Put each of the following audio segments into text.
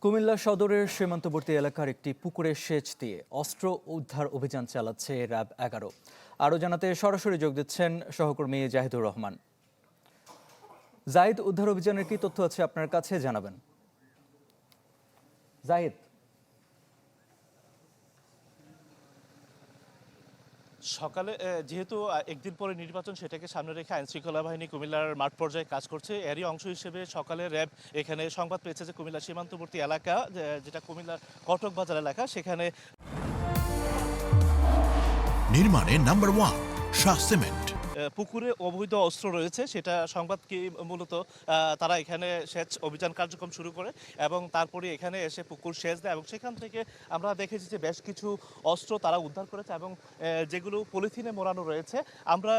কুমিল্লা সদরের সীমান্তবর্তী এলাকার একটি পুকুরে সেচ দিয়ে অস্ত্র উদ্ধার অভিযান চালাচ্ছে র্যাব 11। আরও জানাতে সরাসরি যোগ দিচ্ছেন সহকর্মী জাহিদুর রহমান। জাহিদ, উদ্ধার অভিযানের কি তথ্য আছে আপনার কাছে, জানাবেন। জাহিদ। সকালে যেহেতু একদিন পরে নির্বাচন, সেটাকে সামনে রেখে আইনশৃঙ্খলা বাহিনী কুমিল্লার মাঠ পর্যায়ে কাজ করছে। এরই অংশ হিসেবে সকালে র্যাব এখানে সংবাদ পেয়েছে যে কুমিল্লা সীমান্তবর্তী এলাকা, যেটা কুমিল্লার কটক বাজার এলাকা, সেখানে নির্মাণে নাম্বার 1 শাহ সিমেন্ট। পুকুরে অবৈধ অস্ত্র রয়েছে, সেটা সংবাদ কি মূলত তারা এখানে সেচ অভিযান কার্যক্রম শুরু করে এবং তারপরে এখানে এসে পুকুর সেচ দেয় এবং সেখান থেকে আমরা দেখেছি যে বেশ কিছু অস্ত্র তারা উদ্ধার করেছে এবং যেগুলো পলিথিনে মোড়ানো রয়েছে। আমরা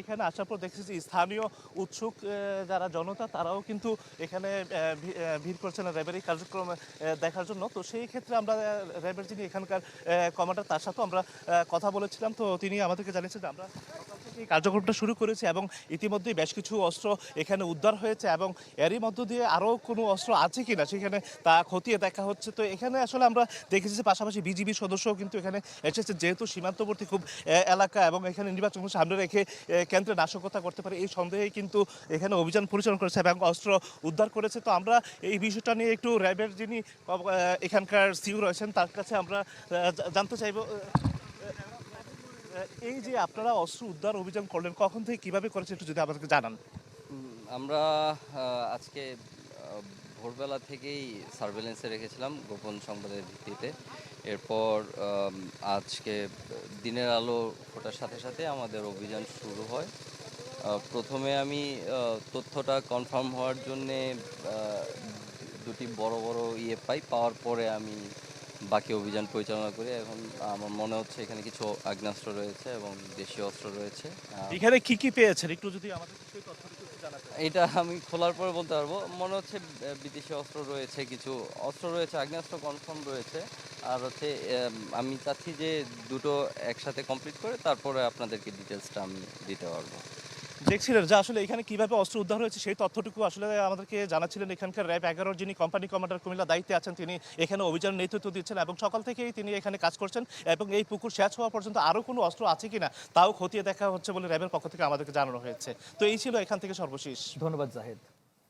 এখানে আসার পর দেখেছি যে স্থানীয় উৎসুক যারা জনতা, তারাও কিন্তু এখানে ভিড় করছেন র্যাবের এই কার্যক্রম দেখার জন্য। তো সেই ক্ষেত্রে আমরা র্যাবের যিনি এখানকার কমান্ডার, তার সাথেও আমরা কথা বলেছিলাম। তো তিনি আমাদেরকে জানিয়েছেন যে আমরা এই কার্যক্রমটা শুরু করেছে এবং ইতিমধ্যেই বেশ কিছু অস্ত্র এখানে উদ্ধার হয়েছে এবং এরই মধ্য দিয়ে আরও কোনো অস্ত্র আছে কিনা সেখানে তা খতিয়ে দেখা হচ্ছে। তো এখানে আসলে আমরা দেখেছি যে পাশাপাশি বিজিবি সদস্যও কিন্তু এখানে এসেছে, যেহেতু সীমান্তবর্তী খুব এলাকা এবং এখানে নির্বাচনকে সামনে রেখে কেন্দ্রে নাশকতা করতে পারে এই সন্দেহে কিন্তু এখানে অভিযান পরিচালনা করেছে এবং অস্ত্র উদ্ধার করেছে। তো আমরা এই বিষয়টা নিয়ে একটু র্যাবের যিনি এখানকার সিইও রয়েছেন, তার কাছে আমরা জানতে চাইব, এই যে আপনারা অস্ত্র উদ্ধার অভিযান করলেন, কখন থেকে কিভাবে করেছেন একটু যদি আমাদেরকে জানান। আমরা আজকে ভোরবেলা থেকেই সার্ভেলেন্সে রেখেছিলাম গোপন সংবাদের ভিত্তিতে। এরপর আজকে দিনের আলো ফোটার সাথে সাথে আমাদের অভিযান শুরু হয়। প্রথমে আমি তথ্যটা কনফার্ম হওয়ার জন্যে দুটি বড় বড় পাওয়ার পরে আমি বাকি অভিযান পরিচালনা করি। এখন আমার মনে হচ্ছে এখানে কিছু আগ্নেয়াস্ত্র রয়েছে এবং দেশীয় অস্ত্র রয়েছে। এখানে কি কি পেয়েছেন একটু যদি আমাদের সেই তথ্যটা একটু জানাতেন। এটা আমি খোলার পরে বলতে পারবো। মনে হচ্ছে বিদেশি অস্ত্র রয়েছে, কিছু অস্ত্র রয়েছে, আগ্নেয়াস্ত্র কনফার্ম রয়েছে। আর হচ্ছে আমি চাচ্ছি যে দুটো একসাথে কমপ্লিট করে তারপরে আপনাদেরকে ডিটেলসটা আমি দিতে পারবো। দেখছিলেন যে আসলে এখানে কিভাবে অস্ত্র উদ্ধার হয়েছে সেই তথ্যটুকু আসলে আমাদেরকে জানাচ্ছিলেন এখানকার র্যাব 11 যিনি কোম্পানি কমান্ডার কুমিল্লা দায়িত্বে আছেন, তিনি এখানে অভিযান নেতৃত্ব দিচ্ছেন এবং সকাল থেকেই তিনি এখানে কাজ করছেন এবং এই পুকুর সেচ হওয়া পর্যন্ত আরও কোনো অস্ত্র আছে কিনা তাও খতিয়ে দেখা হচ্ছে বলে র্যাবের পক্ষ থেকে আমাদেরকে জানানো হয়েছে। তো এই ছিল এখান থেকে সর্বশেষ। ধন্যবাদ জাহিদ।